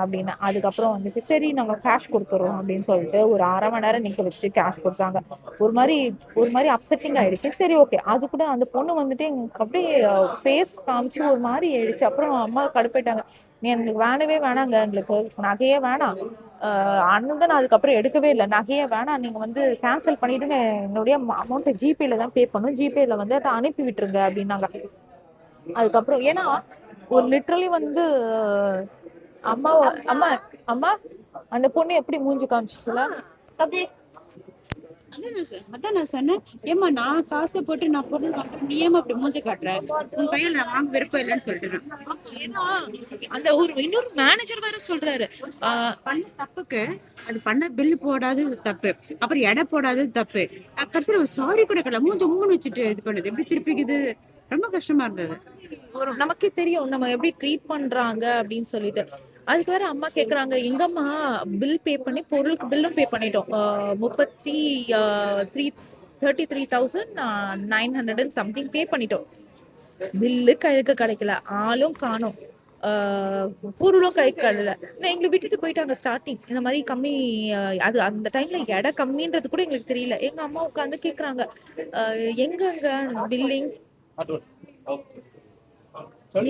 அப்படின்னு. அதுக்கப்புறம் வந்துட்டு சரி நம்ம கேஷ் கொடுத்துறோம் அப்படின்னு சொல்லிட்டு ஒரு 1/2 மணி நேரம் நிக்க வச்சுட்டு கேஷ் கொடுத்தாங்க. ஒரு மாதிரி அப்செட்டிங் ஆயிடுச்சு. சரி ஓகே, அது கூட அந்த பொண்ணு வந்துட்டு எங்களுக்கு அப்படியே ஃபேஸ் காமிச்சு ஒரு மாதிரி ஆயிடுச்சு. அப்புறம் அம்மா கடுப்பாயிட்டாங்க, நீ எங்களுக்கு வேணவே வேணாங்க, எங்களுக்கு நகையே வேணாம். அண்ணன் தான் அதுக்கப்புறம் எடுக்கவே இல்லை, நகையே வேணாம், நீங்க வந்து கேன்சல் பண்ணிடுங்க, என்னுடைய அமௌண்ட் ஜிபேல தான் பே பண்ணும், ஜிபேல வந்து அதை அனுப்பி விட்டுருங்க அப்படின்னாங்க. அதுக்கப்புறம் ஏன்னா ஒரு லிட்ரலி வந்து அம்மா அம்மா அம்மா அந்த பொண்ணு எப்படி மூஞ்சி காமிச்சுல. அதான் நான் சொன்னேன், ஏமா நான் காசை போட்டு நான் பொருள் வாங்குறேன், நீ ஏமா அப்படி மூஞ்ச காட்டுற, உன் கையில நான் வாங்க விருப்பம் இல்லைன்னு சொல்லிட்டேன். ஏன்னா அந்த இன்னொரு மேனேஜர் வேற சொல்றாரு, பண்ண தப்புக்கு அது பண்ண பில் போடாதது தப்பு, அப்புறம் எடை போடாதது தப்பு, கடைசியில் ஒரு சாரி கூட கடல மூஞ்ச மூணு வச்சுட்டு இது பண்ணுது, எப்படி திருப்பிக்குது, ரொம்ப கஷ்டமா இருந்தது. ஒரு நமக்கே தெரியும் நம்ம எப்படி ட்ரீட் பண்றாங்க அப்படின்னு சொல்லிட்டு. அதுக்கு வேற அம்மா கேக்குறாங்க, எங்கம்மா பில் பே பண்ணி பொருளுக்கு பில்லும் பே பண்ணிட்டோம், 33,900 சம்திங் பே பண்ணிட்டோம். பில்லு கைக்கு கிடைக்கல, ஆளும் காணோம், பொருளும் கை கடல. எங்களை விட்டுட்டு போயிட்டாங்க. ஸ்டார்டிங் இந்த மாதிரி கம்மி, அது அந்த டைம்ல எடை கம்மின்றது கூட எங்களுக்கு தெரியல. எங்க அம்மா உட்காந்து கேக்குறாங்க, எங்கங்க பில்லிங்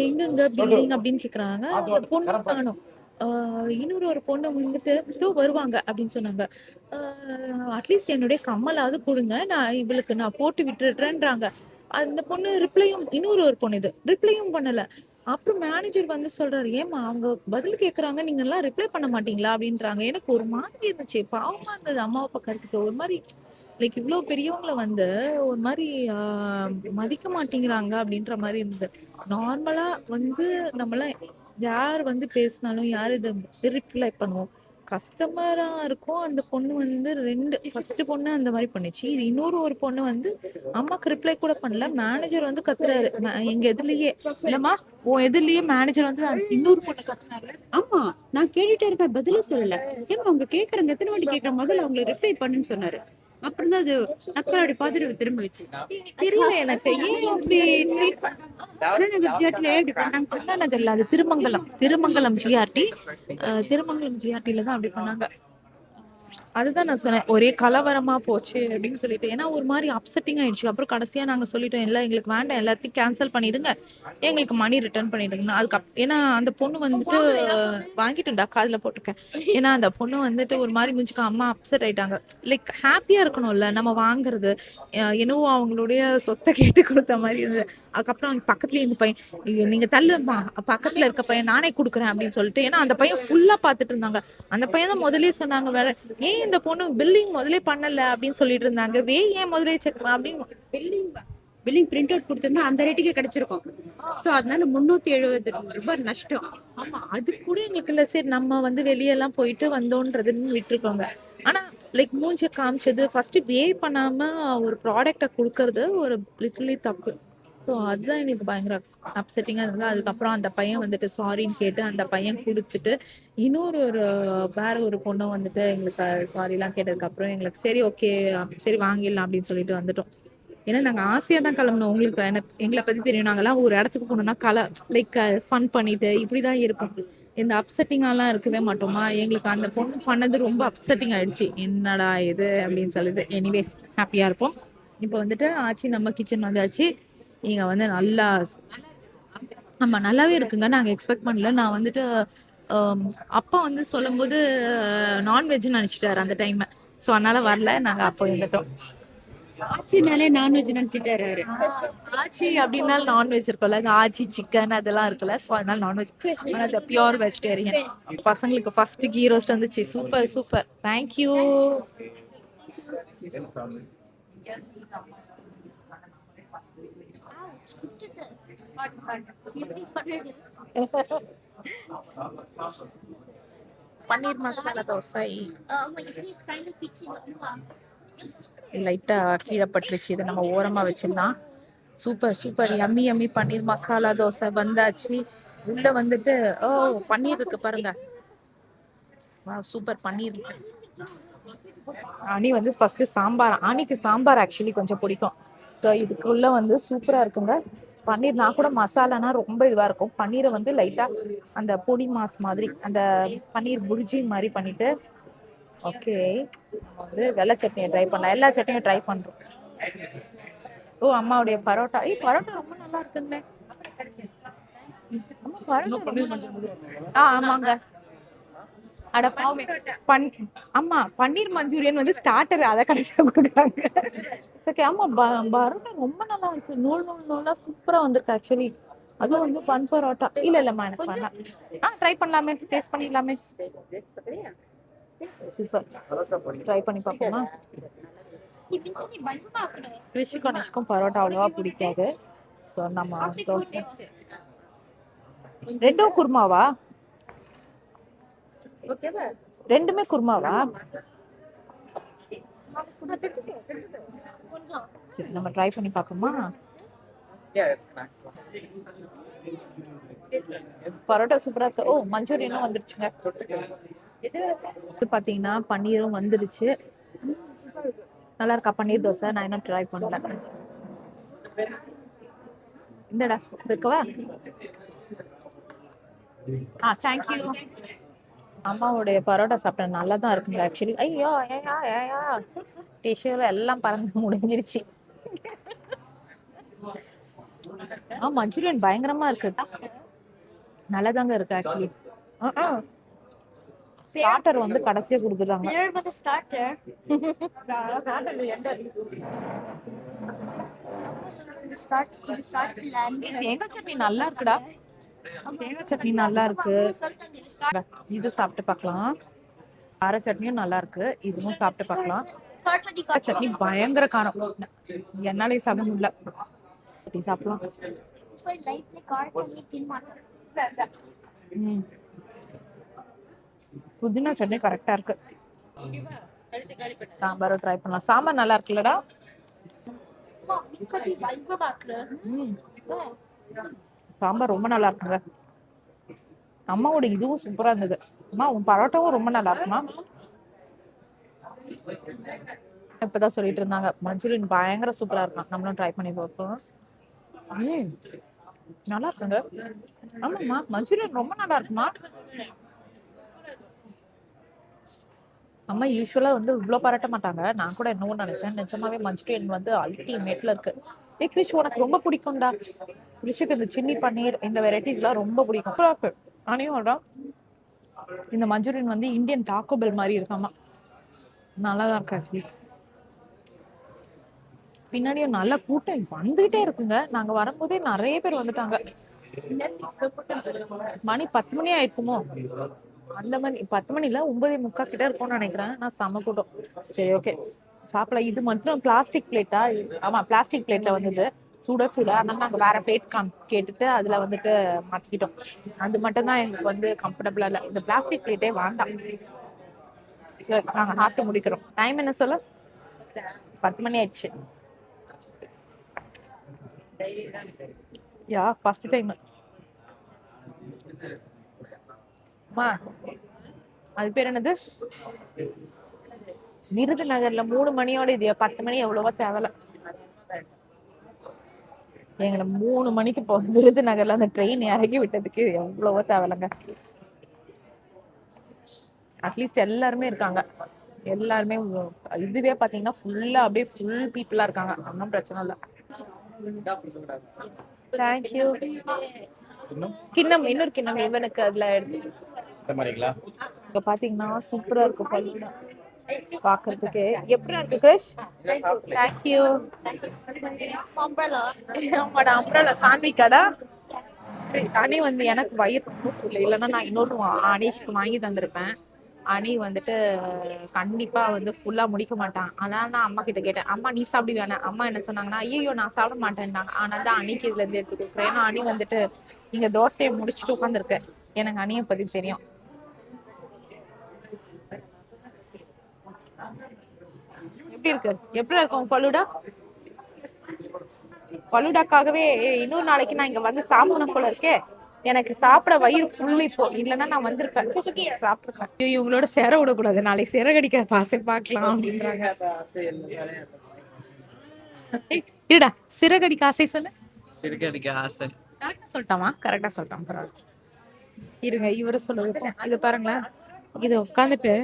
எங்கெங்க பில்லிங் அப்படின்னு கேக்குறாங்க. அந்த பொண்ணு காணோம். இன்னொரு ஒரு பொண்ணு வந்துட்டு இதோ வருவாங்க அப்படின்னு சொன்னாங்க. அட்லீஸ்ட் என்னுடைய கம்மலாவது கொடுங்க, நான் இவளுக்கு நான் போட்டு விட்டுடுறேன்றாங்க. அந்த பொண்ணு ரிப்ளையும், இன்னொரு ஒரு பொண்ணு இது ரிப்ளையும் பண்ணல. அப்புறம் மேனேஜர் வந்து சொல்றாரு, ஏமா அவங்க பதில் கேக்குறாங்க, நீங்க எல்லாம் ரிப்ளை பண்ண மாட்டீங்களா அப்படின்றாங்க. எனக்கு ஒரு மாதிரி இருந்துச்சு, பாவமா இருந்தது அம்மா அப்பா கருத்துட்டு. ஒரு மாதிரி லைக் இவ்வளவு பெரியவங்கள வந்து ஒரு மாதிரி மதிக்க மாட்டேங்கிறாங்க அப்படின்ற மாதிரி இருந்தது. நார்மலா வந்து நம்மளாம் யார் வந்து பேசினாலும் யார் இதை ரிப்ளை பண்ணுவோம், கஸ்டமரா இருக்கும். அந்த பொண்ணு வந்து ஃபர்ஸ்ட் பொண்ணு அந்த மாதிரி பண்ணுச்சு. இது இன்னொரு ஒரு பொண்ணு வந்து அம்மாக்கு ரிப்ளை கூட பண்ணல. மேனேஜர் வந்து கத்துறாரு எங்க எதுலயே, இல்லம்மா உன் எதுலயே மேனேஜர் வந்து இன்னொரு பொண்ணு கத்துனாரு. ஆமா, நான் கேட்டுட்டே இருக்கேன், பதிலே சொல்லல. ஏமா அவங்க கேக்குறாங்க, எத்தனை வாட்டி கேக்குற, முதல்ல அவங்களை ரிப்ளை பண்ணுன்னு சொன்னாரு. அப்புறம் தான் அது நக்கல் அப்படி பார்த்துட்டு திரும்ப வச்சு தெரியல எனக்கு ஏன் அப்படி ட்ரீட் பண்ணாங்க. நகர்ல அது திருமங்கலம் ஜிஆர்டி, திருமங்கலம் ஜிஆர்டில தான் அப்படி பண்ணாங்க. அதுதான் நான் சொன்னேன், ஒரே கலவரமா போச்சு அப்படின்னு சொல்லிட்டு. ஏன்னா ஒரு மாதிரி அப்செட்டிங் ஆயிடுச்சு. அப்புறம் கடைசியா நாங்க சொல்லிட்டோம், இல்லை எங்களுக்கு வேண்டாம், எல்லாத்தையும் கேன்சல் பண்ணிடுங்க, எங்களுக்கு மணி ரிட்டர்ன் பண்ணிடுங்க. ஏன்னா அந்த பொண்ணு வந்துட்டு வாங்கிட்டுண்டா காதுல போட்டிருக்கேன். ஏன்னா அந்த பொண்ணு வந்துட்டு ஒரு மாதிரி முடிஞ்சுக்க அம்மா அப்செட் ஆயிட்டாங்க. லைக் ஹாப்பியா இருக்கணும்ல நம்ம வாங்குறது, என்னவோ அவங்களுடைய சொத்தை கேட்டு கொடுத்த மாதிரி இருந்தது. அதுக்கப்புறம் பக்கத்துலயே இந்த பையன், நீங்க தள்ளுமா, பக்கத்துல இருக்க பையன் நானே கொடுக்குறேன் அப்படின்னு சொல்லிட்டு. ஏன்னா அந்த பையன் ஃபுல்லா பாத்துட்டு இருந்தாங்க. அந்த பையன் தான் முதலே சொன்னாங்க, வேற ஏன் இந்த பொண்ணு பில்லிங் முதலே பண்ணல அப்படின்னு சொல்லிட்டு இருந்தாங்க, ஏன் முதலே செக் அப்படின்னு. பில்லிங் பிரிண்ட் அவுட் கொடுத்திருந்தா அந்த ரேட்டுக்கே கிடைச்சிருக்கும். சோ அதனால 370 ரூபாய் நஷ்டம். ஆமா, அது கூட எங்களுக்கு இல்ல, சரி நம்ம வந்து வெளியெல்லாம் போயிட்டு வந்தோன்றதுன்னு விட்டுருக்கோங்க. ஆனா லைக் மூஞ்ச காமிச்சது, ஃபர்ஸ்ட் வே பண்ணாம ஒரு ப்ராடக்ட கொடுக்கறது ஒரு லிட்டரலி தப்பு. ஸோ அதுதான் எங்களுக்கு பயங்கர அப்செட்டிங்காக இருந்தது. அதுக்கப்புறம் அந்த பையன் வந்துட்டு சாரின்னு கேட்டு அந்த பையன் கொடுத்துட்டு இன்னொரு வேற ஒரு பொண்ணு வந்துட்டு எங்களுக்கு சாரிலாம் கேட்டதுக்கப்புறம் எங்களுக்கு சரி ஓகே சரி வாங்கிடலாம் அப்படின்னு சொல்லிட்டு வந்துட்டோம். ஏன்னா நாங்கள் ஆசையாக தான் கிளம்புனோம். உங்களுக்கு எனக்கு எங்களை பற்றி தெரியும். நாங்கள்லாம் ஒரு இடத்துக்கு போனோம்னா லைக் ஃபன் பண்ணிட்டு இப்படி தான் இருக்கும். இந்த அப்செட்டிங்காலாம் இருக்கவே மாட்டோமா. எங்களுக்கு அந்த பொண்ணு பண்ணது ரொம்ப அப்செட்டிங் ஆயிடுச்சு. என்னடா இது அப்படின்னு சொல்லிட்டு எனிவேஸ் ஹாப்பியாக இருப்போம். இப்போ வந்துட்டு ஆச்சு நம்ம கிச்சன் வந்தாச்சு. நீங்க வந்து நல்லா ஆமா நல்லாவே இருக்குங்க. நாங்க எக்ஸ்பெக்ட் பண்ணல. நான் வந்துட்டு அம், அப்பா வந்து சொல்லும்போது நான்வெஜ்னு நினைச்சிட்டாரு அந்த டைம். ஸோ அதனால வரல. நாங்க அப்போ இருந்துட்டோம். ஆச்சினாலே நான்வெஜ் நினைச்சிட்டாரு அவரு. ஆச்சி அப்படின்னாலும் நான்வெஜ் இருக்கும்ல. இந்த ஆச்சி சிக்கன் அதெல்லாம் இருக்குல்ல. ஸோ அதனால நான்வெஜ். ஆனால் இந்த பியோர் வெஜிடேரியன். பசங்களுக்கு ஃபர்ஸ்ட் கீ ரோஸ்ட் வந்துச்சு. Super super. தேங்க்யூ. எப்படி பண்ணுது? பன்னீர் மசாலா தோசை ஆமா, எப்படி ட்ரைனிங் பிச்சு லைட்டா கீழே பட்டுருச்சு. இதை நம்ம ஓரமா வச்சிடலாம். Super super yummy yummy paneer masala dosa வந்தாச்சு. உள்ள வந்துட்டு ஓ பன்னீர் இருக்கு பாருங்க. சூப்பர் பன்னீர் இருக்கு. அணி வந்து ஃபர்ஸ்ட் சாம்பார். அணிக்கு சாம்பார் ஆக்சுவலி கொஞ்சம் பிடிக்கும். ஸோ இதுக்குள்ள வந்து சூப்பரா இருக்குங்க. பன்னீர் நான் கூட மசாலானா ரொம்ப இதுவா இருக்கும். பன்னீரை வந்து லைட்டா அந்த பொடி மாஸ் மாதிரி அந்த பன்னீர் புர்ஜி மாதிரி பண்ணிட்டு ஓகே வந்து வெள்ளை சட்னியை ட்ரை பண்ணலாம். எல்லா சட்னியும் ட்ரை பண்றோம். ஓ அம்மாவுடைய பரோட்டா. பரோட்டா ரொம்ப நல்லா இருக்குங்க. அம்மா பரோட்டா ஆமாங்க. அட பாவமே. ஆமா பன்னீர் மஞ்சூரியன் வந்து ஸ்டார்டர் அதை கடைசியா கொடுக்குறாங்க. ஓகே ஆமா பரோட்டா ரொம்ப நல்லா இருக்கு. நூல் நூல் நூலா சூப்பரா வந்திருக்கு ஆக்சுவலி. அதுவும் வந்து பன் பரோட்டா இல்லம்மா எனக்கு வேணாம். ட்ரை பண்ணலாமே. டேஸ்ட் பண்ணிடலாமே. சூப்பர். ட்ரை பண்ணி பார்ப்போமா. கிருஷி கணேஷ்க்கும் பரோட்டா அவ்வளவா பிடிக்காது. ஸோ நம்ம தோசை ரெண்டும் குருமாவா? ரெண்டுமே குருமாவா? சரி நம்ம ட்ரை பண்ணி பார்ப்போமா. பரோட்டா சூப்பரா இருக்கு. ஓ மஞ்சூரியனும் வந்துருச்சுங்க. இது பாத்தீங்கன்னா பன்னீரும் வந்துருச்சு. நல்லா இருக்கா பன்னீர் தோசை? நான் இன்னும் ட்ரை பண்ணல. இந்தடா இருக்கவா? தேங்க்யூ. அம்மாவுடைய பரோட்டா சாப்பிட்டேன். நல்லா தான் இருக்குங்க ஆக்சுவலி. ஐயோ ஏயா ஏயா டிஷ்யூல எல்லாம் பறந்து முடிஞ்சிருச்சு. மஞ்சூரியன் பயங்கரமா இருக்கு. நல்லாதாங்க இருக்கு ஆக்சுவலி. ஸ்டார்டர் வந்து கடைசியா கொடுத்துட்டாங்க. தேங்காய் சட்னி நல்லா இருக்குடா. தேங்காய் சட்னி நல்லா இருக்கு. இது சாப்பிட்டு பார்க்கலாம். கார சட்னியும் நல்லா இருக்கு. இதுவும் சாப்பிட்டு பார்க்கலாம். சட்னி பயங்கர காரம். என்னாலே சாப்பிட முடியல. சாப்பிடலாம். புதினா சட்னி கரெக்டா இருக்கு. சாம்பாரும் ட்ரை பண்ணலாம். சாம்பார் நல்லா இருக்குல்லடா. சாம்பார் ரொம்ப நல்லா இருக்குங்க. அம்மாவோட இதுவும் சூப்பரா இருந்தது. அம்மா உன் பரோட்டாவும் ரொம்ப நல்லா இருக்குமா. இப்பதான் சொல்லிட்டு இருந்தாங்க மஞ்சூரியன் பயங்கர சூப்பரா இருக்கும். நம்மளும் ட்ரை பண்ணி பார்ப்போம். நல்லா இருக்குங்க. ஆமாம்மா மஞ்சூரியன் ரொம்ப நல்லா இருக்குமா. அம்மா யூஸ்வலா வந்து இவ்வளோ பாராட்ட மாட்டாங்க. நான் கூட என்னவோ நினைச்சேன். நிஜமாவே மஞ்சூரியன் வந்து அல்டிமேட்ல இருக்கு. கிரிஷ் உனக்கு ரொம்ப பிடிக்கும்டா. கிரிஷுக்கு இந்த சில்லி பன்னீர் இந்த வெரைட்டிஸ்லாம் ரொம்ப பிடிக்கும். அனையோட இந்த மஞ்சூரியன் வந்து இந்தியன் டாக்கோ பெல் மாதிரி இருக்காமா. நல்லாதான் இருக்கு ஆக்சுவலி. பின்னாடியும் நல்ல கூட்டம் வந்துகிட்டே இருக்குங்க. நாங்க வரும்போதே நிறைய பேர் வந்துட்டாங்க. மணி 10 மணி ஆயிருக்குமோ. அந்த மணி 10 மணில 9:45 கிட்ட இருக்கும்னு நினைக்கிறேன். நான் செம்ம கூட்டம். சரி ஓகே சாப்பிடலாம். இது மட்டும் பிளாஸ்டிக் பிளேட்டா? ஆமா பிளாஸ்டிக் பிளேட்ல வந்தது. சுட சுட. அதனால நாங்க வேற பிளேட் கேட்டுட்டு அதுல வந்துட்டு மாத்திக்கிட்டோம். அது மட்டும் தான் எங்களுக்கு வந்து கம்ஃபர்டபுளா இல்லை. இந்த பிளாஸ்டிக் பிளேட்டே வேண்டாம். நாங்க சாப்பிட்டு முடிக்கிறோம். டைம் என்ன சொல்ல? 10 மணி ஆயிடுச்சு. Yeah first time. அம்மா அது பேர் என்னது, விருதுநகர்ல 3 மணியோட இது 10 மணி எவ்வளவோ தேவையில்ல. எங்களை 3 மணிக்கு போ விருதுநகர்ல அந்த ட்ரெயின் இறக்கி விட்டதுக்கு எவ்வளவோ தேவையில்லைங்க. அட்லீஸ்ட் எல்லாருமே இருக்காங்க. எல்லாருமே இதுவே பாத்தீங்கன்னா ஃபுல்லா அப்படியே ஃபுல் பீப்புளா இருக்காங்க. ஒன்றும் பிரச்சனை இல்லை. தேங்க்யூ. கிண்ணம், இன்னொரு கிண்ணம் இவனுக்கு அதுல இங்க பாத்தீங்கன்னா சூப்பரா இருக்கு பல்லுடா பாக்குறதுக்கு. எப்படி இருக்கு கிருஷ்? தேங்க்யூ. ஆமாடா அம்ப்ரல்லா சாண்ட்விச்காடா. அணி வந்து எனக்கு வயிறு ரொம்ப ஃபுல், இல்லைன்னா நான் இன்னொரு அனீஷ்க்கு வாங்கி தந்திருப்பேன். அணி வந்துட்டு கண்டிப்பா வந்து ஃபுல்லா முடிக்க மாட்டான். ஆனா நான் அம்மா கிட்ட கேட்டேன், அம்மா நீ சாப்பிடு வேணாம். அம்மா என்ன சொன்னாங்கன்னா, ஐயோ நான் சாப்பிட மாட்டேன்னாங்க. ஆனா தான் அணிக்கு இதுல இருந்து எடுத்து கொடுக்குறேன். ஏன்னா அணி வந்துட்டு நீங்க தோசையை முடிச்சுட்டு உட்காந்துருக்கேன். எனக்கு அணியை பத்தி தெரியும். எப்படி இருக்கு, எப்படி இருக்கும் ஃபலூடா? ஃபலூடாக்காகவே இன்னொரு நாளைக்கு நான் இங்க வந்து சாப்பிடணும் போல இருக்கே. எனக்கு சாப்பிட வயிறு ஃபுல் இப்போ, இல்லைன்னா நான் வந்திருப்பேன் சாப்பிட்டுருப்பேன். இவங்களோட சிற விடக்கூடாது, நாளைக்கு சிற கடிக்க பாசை பார்க்கலாம் அப்படின்றாங்க. இருடா சிறகடிக்க ஆசை சொல்லு. சிறுகடிக்க ஆசை கரெக்டா சொல்லிட்டாமா? கரெக்டா சொல்லிட்டான், பரவாயில்ல. இருங்க இவரை சொல்ல வைப்போம். இது பாருங்களேன், இது உட்காந்துட்டு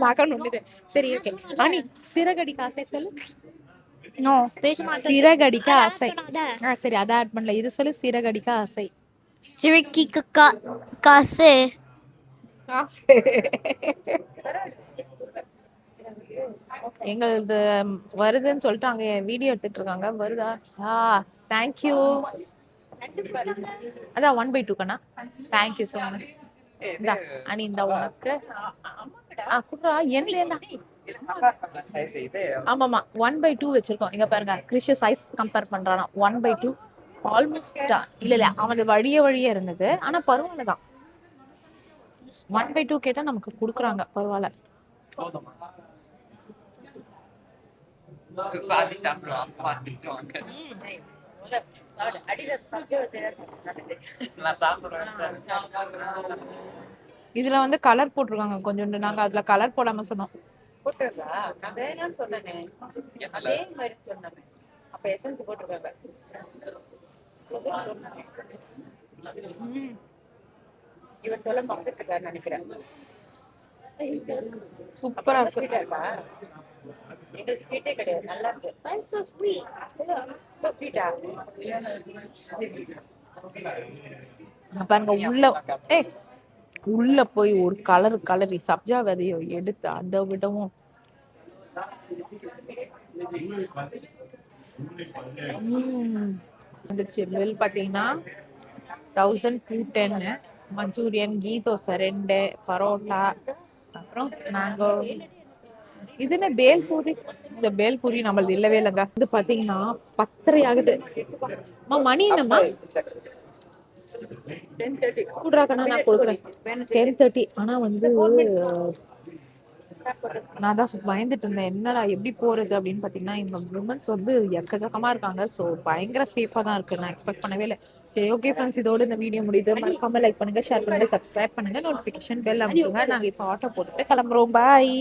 மகன் ஒண்ணுது. சரி ஓகே அனி, சிறகடிக்க ஆசை சொல்லு. No, பேச மாட்டேன். சிறகடிக்க ஆசை. சரி அதை ஆட் பண்ணல, இது சொல்லு. சிறகடிக்க ஆசை. சிறுகிக்கு காசு. காசு. எங்களது வருதுன்னு சொல்லிட்டு அங்க வீடியோ எடுத்துட்டு இருக்காங்க. வருதா? தேங்க்யூ. அதான் 1/2 கண்ணா. Thank you so much. அனி இந்த உனக்கு குட்ரா என்ன. ஆமாமா 1/2 வச்சிருக்கோம். இங்க பாருங்க கிறிஷ் சைஸ் கம்பேர் பண்றானா. 1/2 ஆல்மோஸ்ட் இல்ல அவனது வழியே இருந்தது. ஆனா பரவாயில்லதான். 1/2 கேட்டா நமக்கு குடுக்குறாங்க, பரவாயில்ல. இதுல வந்து கலர் போட்டிருக்காங்க கொஞ்சோண்டு. நாங்க அதுல கலர் போடாம சொன்னோம். சூப்பரா இருக்கு. பாருங்க உள்ள போய் ஒரு கலரி சப்ஜா விதையோ எடுத்து அதை விடவும் வந்துருச்சு. பில் பாத்தீங்கன்னா 1210. மஞ்சூரியன், கீ தோசை 2, பரோட்டா, அப்புறம் மேங்கோ. இது என்ன பேல்பூரி? இந்த பேல்பூரி நம்மளது இல்லவே இல்லைங்க. இது பாத்தீங்கன்னா 10:30 ஆகுது. மணி என்னம்மா? 10:30 கூடுறாக்கண்ணா நான் கொடுக்குறேன். 10:30. ஆனா வந்து நான் தான் பயந்துட்டு இருந்தேன், என்னடா எப்படி போறது அப்படின்னு. பாத்தீங்கன்னா இந்த விமன்ஸ் வந்து எக்கச்சக்கமா இருக்காங்க. ஸோ பயங்கர சேஃபா தான் இருக்கு. நான் எக்ஸ்பெக்ட் பண்ணவே இல்லை. சரி ஓகே ஃப்ரெண்ட்ஸ், இதோட இந்த வீடியோ முடியுது. மறக்காம லைக் பண்ணுங்க, ஷேர் பண்ணுங்க, சப்ஸ்கிரைப் பண்ணுங்க, நோட்டிபிகேஷன் பெல் அமுக்குங்க. நாங்க இப்போ ஆட்டோ போட்டுட்டு கிளம்புறோம். பாய்.